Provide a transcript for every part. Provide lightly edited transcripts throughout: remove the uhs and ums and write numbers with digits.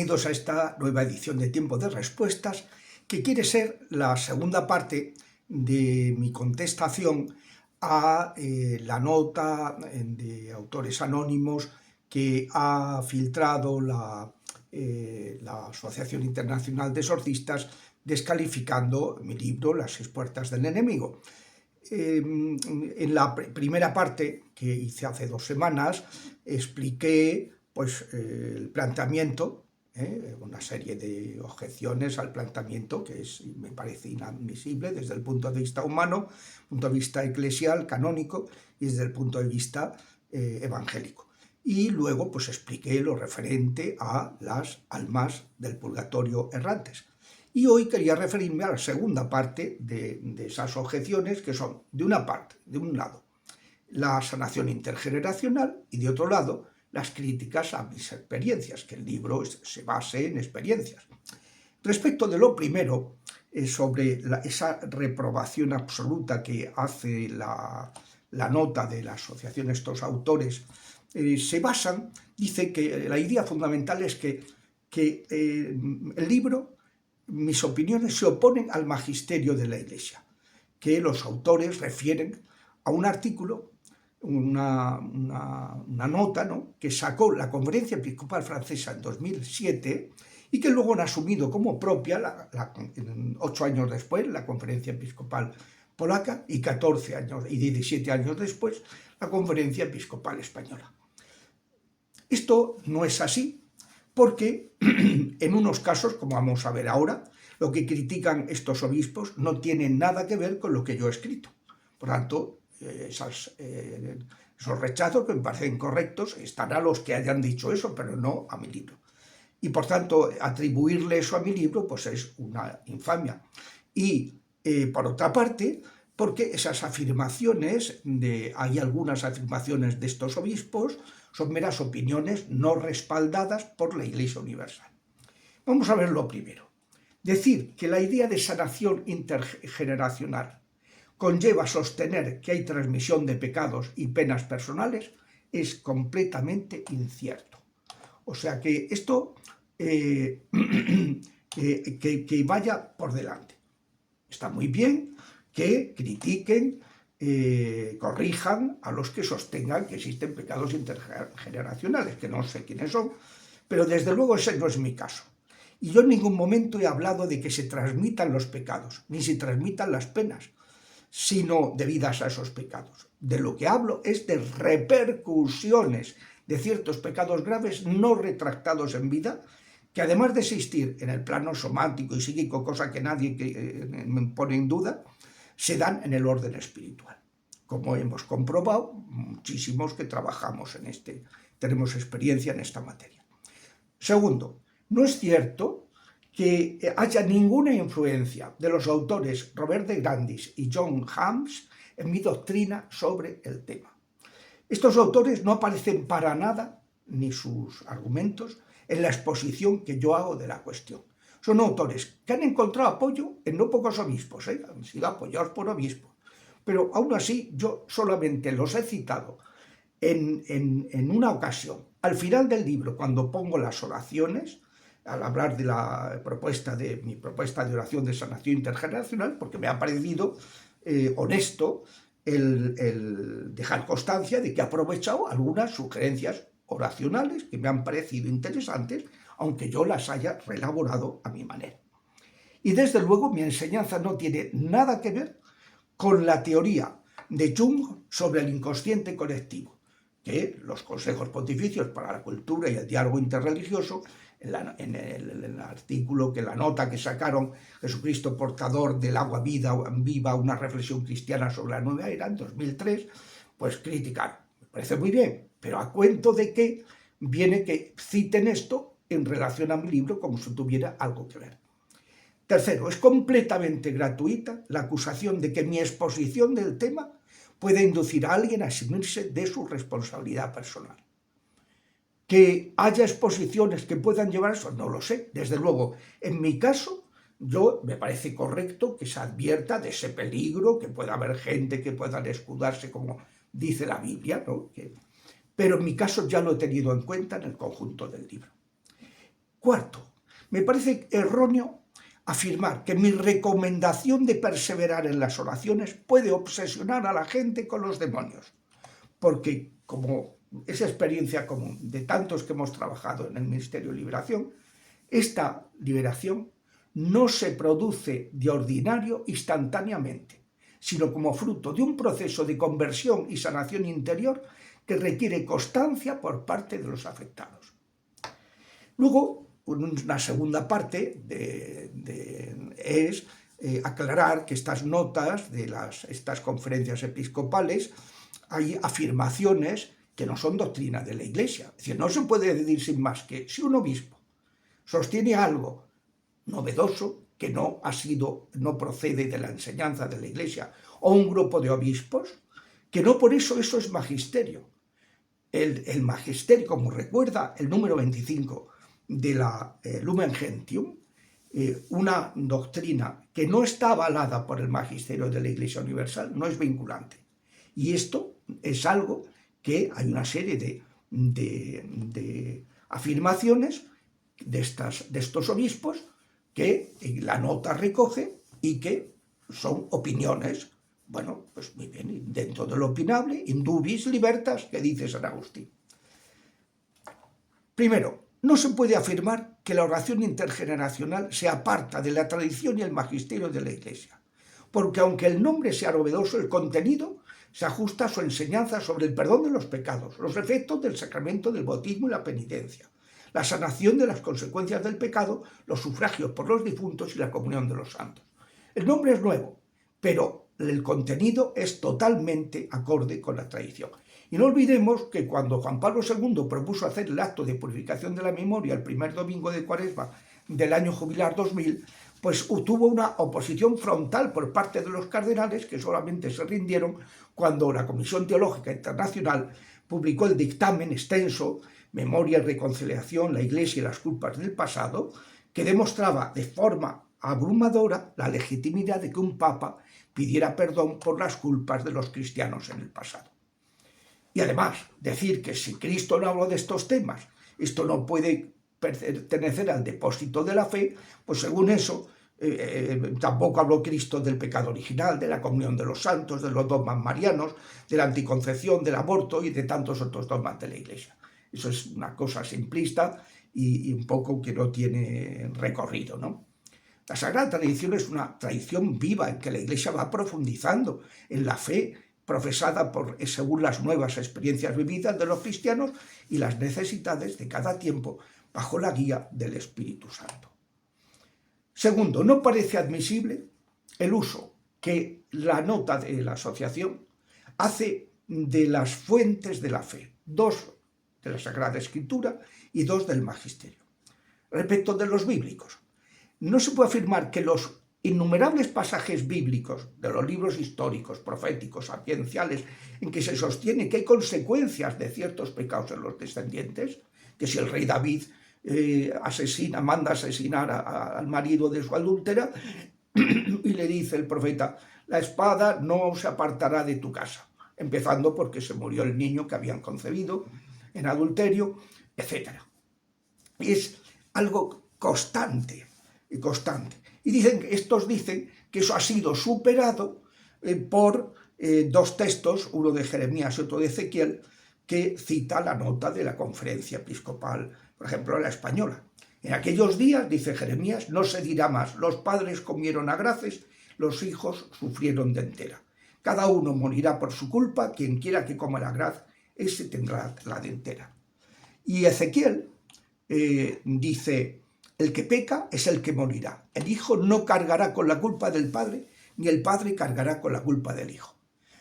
Bienvenidos a esta nueva edición de Tiempo de Respuestas, que quiere ser la segunda parte de mi contestación a la nota de autores anónimos que ha filtrado la Asociación Internacional de Exorcistas, descalificando mi libro Las 6 puertas del enemigo. En la primera parte, que hice hace 2 semanas, expliqué el planteamiento, una serie de objeciones al planteamiento que me parece inadmisible desde el punto de vista humano, punto de vista eclesial, canónico, y desde el punto de vista evangélico. Y luego expliqué lo referente a las almas del purgatorio errantes. Y hoy quería referirme a la segunda parte de esas objeciones, que son, de un lado, la sanación intergeneracional, y de otro lado, las críticas a mis experiencias, que el libro se base en experiencias. Respecto de lo primero, sobre esa reprobación absoluta que hace la nota de la asociación, estos autores, se basan, dice que la idea fundamental es que el libro, mis opiniones se oponen al magisterio de la Iglesia, que los autores refieren a un artículo, una nota, ¿no?, que sacó la Conferencia Episcopal Francesa en 2007 y que luego han asumido como propia 8 años después la Conferencia Episcopal Polaca y 14 años y 17 años después la Conferencia Episcopal Española. Esto no es así, porque en unos casos, como vamos a ver ahora, lo que critican estos obispos no tiene nada que ver con lo que yo he escrito. Por tanto, esos rechazos que me parecen correctos están a los que hayan dicho eso, pero no a mi libro. Y por tanto, atribuirle eso a mi libro es una infamia. Y por otra parte, porque esas afirmaciones, hay algunas afirmaciones de estos obispos, son meras opiniones no respaldadas por la Iglesia Universal. Vamos a ver lo primero. Decir que la idea de sanación intergeneracional conlleva sostener que hay transmisión de pecados y penas personales es completamente incierto. O sea que esto que vaya por delante. Está muy bien que critiquen, corrijan a los que sostengan que existen pecados intergeneracionales, que no sé quiénes son, pero desde luego ese no es mi caso. Y yo en ningún momento he hablado de que se transmitan los pecados, ni se transmitan las penas, sino debidas a esos pecados. De lo que hablo es de repercusiones de ciertos pecados graves no retractados en vida, que además de existir en el plano somático y psíquico, cosa que nadie me pone en duda, se dan en el orden espiritual. Como hemos comprobado, muchísimos que trabajamos en tenemos experiencia en esta materia. Segundo, no es cierto que haya ninguna influencia de los autores Robert de Grandis y John Hams en mi doctrina sobre el tema. Estos autores no aparecen para nada, ni sus argumentos, en la exposición que yo hago de la cuestión. Son autores que han encontrado apoyo en no pocos obispos, han sido apoyados por obispos, pero aún así yo solamente los he citado en una ocasión, al final del libro, cuando pongo las oraciones, al hablar de mi propuesta de oración de sanación intergeneracional, porque me ha parecido honesto el dejar constancia de que he aprovechado algunas sugerencias oracionales que me han parecido interesantes, aunque yo las haya reelaborado a mi manera. Y desde luego mi enseñanza no tiene nada que ver con la teoría de Jung sobre el inconsciente colectivo, que los consejos pontificios para la cultura y el diálogo interreligioso, en el artículo, la nota que sacaron Jesucristo portador del agua viva, una reflexión cristiana sobre la nueva era, en 2003, criticaron. Me parece muy bien, pero a cuento de que viene que citen esto en relación a mi libro como si tuviera algo que ver. Tercero, es completamente gratuita la acusación de que mi exposición del tema puede inducir a alguien a eximirse de su responsabilidad personal. Que haya exposiciones que puedan llevar a eso, no lo sé. Desde luego, en mi caso, me parece correcto que se advierta de ese peligro, que pueda haber gente que pueda escudarse, como dice la Biblia, ¿no? Pero en mi caso ya lo he tenido en cuenta en el conjunto del libro. Cuarto, me parece erróneo afirmar que mi recomendación de perseverar en las oraciones puede obsesionar a la gente con los demonios, porque como es experiencia común de tantos que hemos trabajado en el Ministerio de Liberación, esta liberación no se produce de ordinario instantáneamente, sino como fruto de un proceso de conversión y sanación interior que requiere constancia por parte de los afectados. Luego, una segunda parte es aclarar que estas notas de estas conferencias episcopales hay afirmaciones que no son doctrina de la Iglesia. Es decir, no se puede decir sin más que si un obispo sostiene algo novedoso que no procede de la enseñanza de la Iglesia, o un grupo de obispos, que no por eso es magisterio. El magisterio, como recuerda el número 25 de la Lumen Gentium, una doctrina que no está avalada por el magisterio de la Iglesia Universal, no es vinculante. Y esto es algo que hay una serie de afirmaciones de estos obispos que la nota recoge y que son opiniones, bueno, pues muy bien, dentro de lo opinable, in dubis libertas, que dice San Agustín. Primero, no se puede afirmar que la oración intergeneracional se aparta de la tradición y el magisterio de la Iglesia, porque aunque el nombre sea novedoso, el contenido se ajusta a su enseñanza sobre el perdón de los pecados, los efectos del sacramento del bautismo y la penitencia, la sanación de las consecuencias del pecado, los sufragios por los difuntos y la comunión de los santos. El nombre es nuevo, pero el contenido es totalmente acorde con la tradición. Y no olvidemos que cuando Juan Pablo II propuso hacer el acto de purificación de la memoria el primer domingo de Cuaresma del año jubilar 2000, pues tuvo una oposición frontal por parte de los cardenales, que solamente se rindieron cuando la Comisión Teológica Internacional publicó el dictamen extenso Memoria y Reconciliación, la Iglesia y las culpas del pasado, que demostraba de forma abrumadora la legitimidad de que un papa pidiera perdón por las culpas de los cristianos en el pasado. Y además, decir que si Cristo no habló de estos temas, esto no puede pertenecer al depósito de la fe, pues según eso, tampoco habló Cristo del pecado original, de la comunión de los santos, de los dogmas marianos, de la anticoncepción, del aborto y de tantos otros dogmas de la Iglesia. Eso es una cosa simplista y un poco que no tiene recorrido, ¿no? La Sagrada Tradición es una tradición viva en que la Iglesia va profundizando en la fe profesada según las nuevas experiencias vividas de los cristianos y las necesidades de cada tiempo bajo la guía del Espíritu Santo. Segundo, no parece admisible el uso que la nota de la asociación hace de las fuentes de la fe, dos de la Sagrada Escritura y dos del Magisterio. Respecto de los bíblicos, no se puede afirmar que los innumerables pasajes bíblicos de los libros históricos, proféticos, sapienciales, en que se sostiene que hay consecuencias de ciertos pecados en los descendientes, que si el rey David manda asesinar al marido de su adúltera, y le dice el profeta, la espada no se apartará de tu casa, empezando porque se murió el niño que habían concebido en adulterio, etc. Es algo constante. Y estos dicen que eso ha sido superado por dos textos, uno de Jeremías y otro de Ezequiel, que cita la nota de la conferencia episcopal, por ejemplo, la española. En aquellos días, dice Jeremías, no se dirá más, los padres comieron agraces, los hijos sufrieron de entera. Cada uno morirá por su culpa, quien quiera que coma el agraz, ese tendrá la dentera. Y Ezequiel dice, el que peca es el que morirá. El hijo no cargará con la culpa del padre, ni el padre cargará con la culpa del hijo.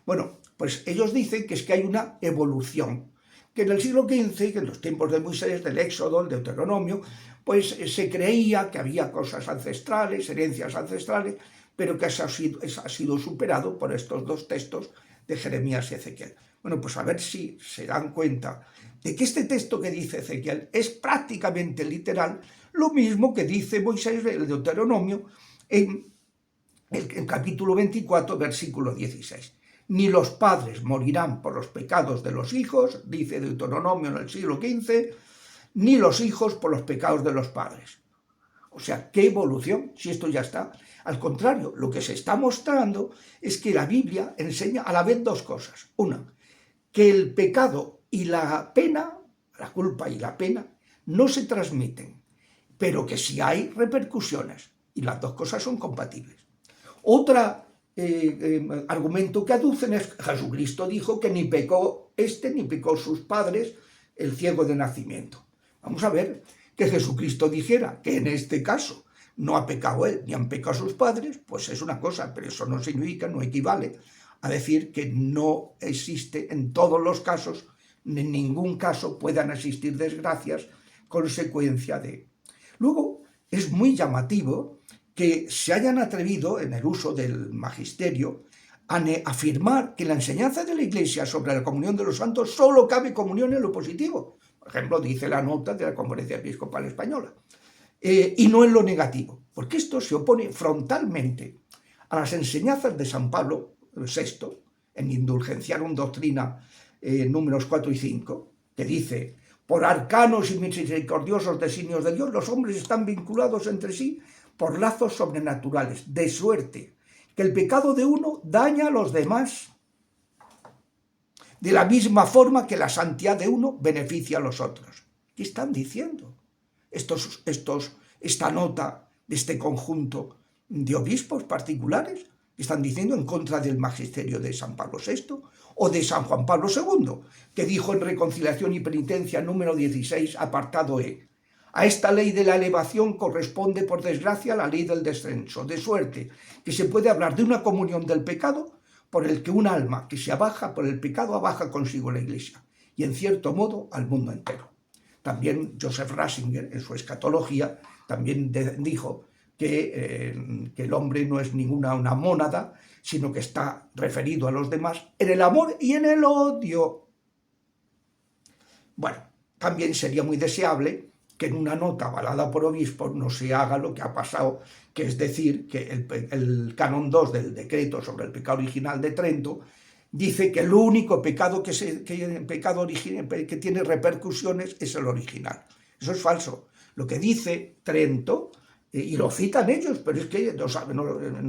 Bueno, pues ellos dicen que es que hay una evolución, que en el siglo XV, que en los tiempos de Moisés, del Éxodo, el Deuteronomio, pues se creía que había cosas ancestrales, herencias ancestrales, pero que eso ha sido superado por estos dos textos de Jeremías y Ezequiel. Bueno, pues a ver si se dan cuenta de que este texto que dice Ezequiel es prácticamente literal, lo mismo que dice Moisés, el Deuteronomio, en el capítulo 24, versículo 16. Ni los padres morirán por los pecados de los hijos, dice Deuteronomio en el siglo XV, ni los hijos por los pecados de los padres. O sea, ¿qué evolución? Si esto ya está. Al contrario, lo que se está mostrando es que la Biblia enseña a la vez dos cosas. Una, que el pecado y la pena, la culpa y la pena, no se transmiten, pero que sí hay repercusiones, y las dos cosas son compatibles. Otro argumento que aducen es que Jesucristo dijo que ni pecó ni pecó sus padres, el ciego de nacimiento. Vamos a ver, que Jesucristo dijera que en este caso no ha pecado él ni han pecado sus padres, pues es una cosa, pero eso no significa, no equivale a decir que no existe en todos los casos, en ningún caso puedan existir desgracias consecuencia de. Luego, es muy llamativo que se hayan atrevido en el uso del magisterio a afirmar que la enseñanza de la Iglesia sobre la comunión de los santos solo cabe comunión en lo positivo. Por ejemplo, dice la nota de la Conferencia Episcopal Española. Y no en lo negativo, porque esto se opone frontalmente a las enseñanzas de San Pablo VI, en Indulgenciarum Doctrina números 4 y 5, que dice: por arcanos y misericordiosos designios de Dios, los hombres están vinculados entre sí por lazos sobrenaturales, de suerte que el pecado de uno daña a los demás, de la misma forma que la santidad de uno beneficia a los otros. ¿Qué están diciendo esta nota de este conjunto de obispos particulares? Están diciendo en contra del magisterio de San Pablo VI o de San Juan Pablo II, que dijo en Reconciliación y Penitencia número 16, apartado E: a esta ley de la elevación corresponde, por desgracia, la ley del descenso, de suerte que se puede hablar de una comunión del pecado por el que un alma que se abaja por el pecado abaja consigo la Iglesia y, en cierto modo, al mundo entero. También Joseph Ratzinger, en su escatología, también dijo que el hombre no es una mónada, sino que está referido a los demás en el amor y en el odio. Bueno, también sería muy deseable que en una nota avalada por obispos no se haga lo que ha pasado, que es decir, que el canon 2 del decreto sobre el pecado original de Trento dice que el único pecado que tiene repercusiones es el original. Eso es falso. Lo que dice Trento, y lo citan ellos, pero es que no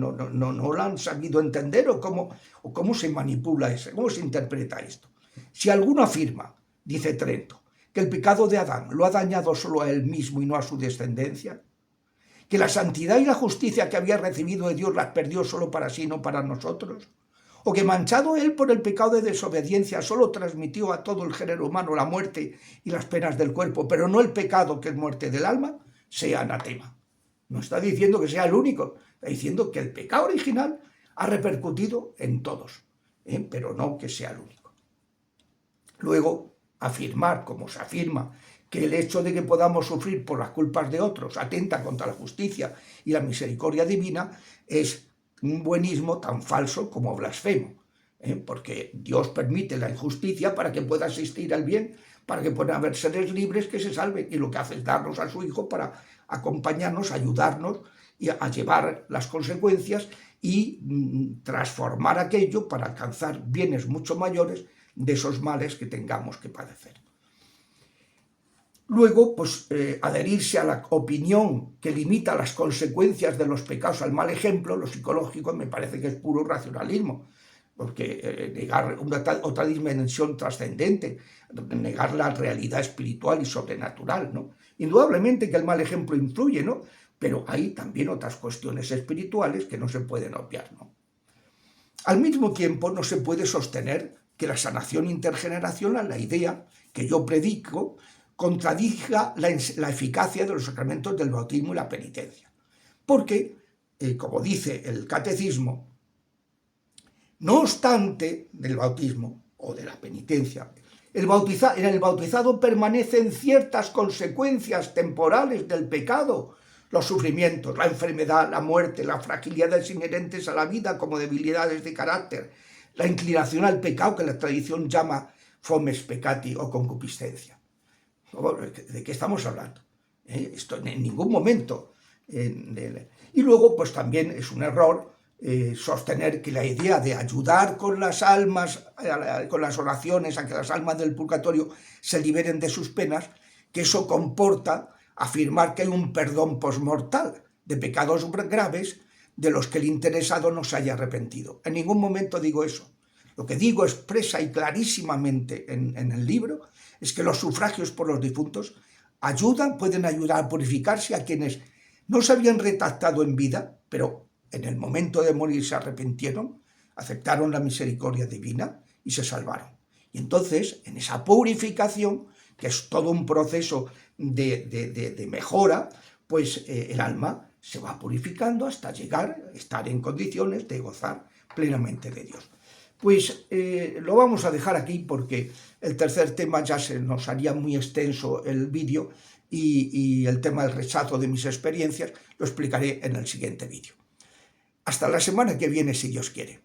lo han sabido entender o cómo se manipula eso, cómo se interpreta esto. Si alguno afirma, dice Trento, que el pecado de Adán lo ha dañado solo a él mismo y no a su descendencia, que la santidad y la justicia que había recibido de Dios las perdió solo para sí, no para nosotros, o que manchado él por el pecado de desobediencia solo transmitió a todo el género humano la muerte y las penas del cuerpo, pero no el pecado, que es muerte del alma, sea anatema. No está diciendo que sea el único, está diciendo que el pecado original ha repercutido en todos, pero no que sea el único. Luego, afirmar, como se afirma, que el hecho de que podamos sufrir por las culpas de otros atenta contra la justicia y la misericordia divina es un buenismo tan falso como blasfemo, porque Dios permite la injusticia para que pueda existir el bien, para que puedan haber seres libres que se salven, y lo que hace es darnos a su Hijo para acompañarnos, ayudarnos y a llevar las consecuencias y transformar aquello para alcanzar bienes mucho mayores de esos males que tengamos que padecer. Luego, pues, adherirse a la opinión que limita las consecuencias de los pecados al mal ejemplo, lo psicológico, me parece que es puro racionalismo, porque negar otra dimensión trascendente, negar la realidad espiritual y sobrenatural, ¿no? Indudablemente que el mal ejemplo influye, ¿no? Pero hay también otras cuestiones espirituales que no se pueden obviar, ¿no? Al mismo tiempo, no se puede sostener que la sanación intergeneracional, la idea que yo predico, contradiga la eficacia de los sacramentos del bautismo y la penitencia. Porque, como dice el catecismo, no obstante del bautismo o de la penitencia, en el bautizado permanecen ciertas consecuencias temporales del pecado, los sufrimientos, la enfermedad, la muerte, las fragilidades inherentes a la vida como debilidades de carácter, la inclinación al pecado que la tradición llama fomes peccati o concupiscencia. ¿De qué estamos hablando? Esto en ningún momento. Y luego, pues también es un error sostener que la idea de ayudar con las almas, con las oraciones, a que las almas del purgatorio se liberen de sus penas, que eso comporta afirmar que hay un perdón posmortal de pecados graves de los que el interesado no se haya arrepentido. En ningún momento digo eso. Lo que digo expresa y clarísimamente en el libro es que los sufragios por los difuntos pueden ayudar a purificarse a quienes no se habían retractado en vida, pero en el momento de morir se arrepintieron, aceptaron la misericordia divina y se salvaron. Y entonces, en esa purificación, que es todo un proceso de mejora, pues el alma se va purificando hasta llegar a estar en condiciones de gozar plenamente de Dios. Pues lo vamos a dejar aquí porque el tercer tema ya se nos haría muy extenso el vídeo y el tema del rechazo de mis experiencias lo explicaré en el siguiente vídeo. Hasta la semana que viene, si Dios quiere.